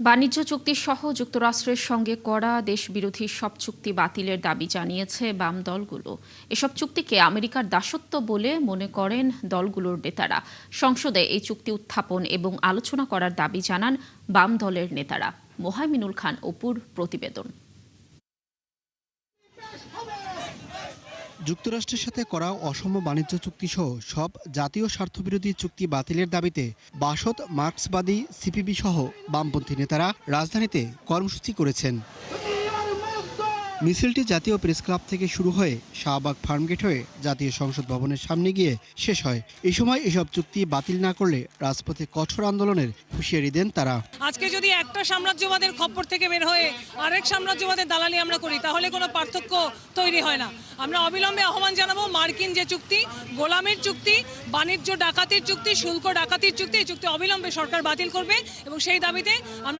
বাণিজ্য চুক্তি সহ যুক্তরাষ্ট্রের সঙ্গে করা দেশবিরোধী সব চুক্তি বাতিলের দাবি জানিয়েছে বাম দলগুলো। এসব চুক্তিকে আমেরিকার দাসত্ব বলে মনে করেন দলগুলোর নেতারা। সংসদে এই চুক্তি উত্থাপন এবং আলোচনা করার দাবি জানান বাম দলের নেতারা। মোহাইমিনুল খান অপুর প্রতিবেদন। যুক্তরাষ্ট্রের সাথে করা অসম বাণিজ্য চুক্তিসহ সব জাতীয় স্বার্থবিরোধী চুক্তি বাতিলের দাবিতে বাসদ মার্ক্সবাদী সিপিবি সহ বামপন্থী নেতারা রাজধানীতে কর্মসূচি করেছেন। মিছিলটি জাতীয় প্রেস ক্লাব থেকে শুরু হয়ে শাহবাগ ফার্মগেট হয়ে জাতীয় সংসদ ভবনের সামনে গিয়ে শেষ হয়। এই সময় এসব চুক্তি বাতিল না করলে রাজপথে কঠোর আন্দোলনের হুঁশিয়ারি দেন তারা। আজকে যদি একটা সাম্রাজ্যবাদের খপ্পর থেকে বের হয়ে আরেক সাম্রাজ্যবাদের দালালি আমরা করি, তাহলে কোনো পার্থক্য তৈরি হয় না। আমরা অবিলম্বে আহ্বান জানাবো, মার্কিন যে চুক্তি, গোলামির চুক্তি, বাণিজ্য ডাকাতির চুক্তি, শুল্ক ডাকাতির চুক্তি, এই চুক্তি অবিলম্বে সরকার বাতিল করবে এবং সেই দাবিতে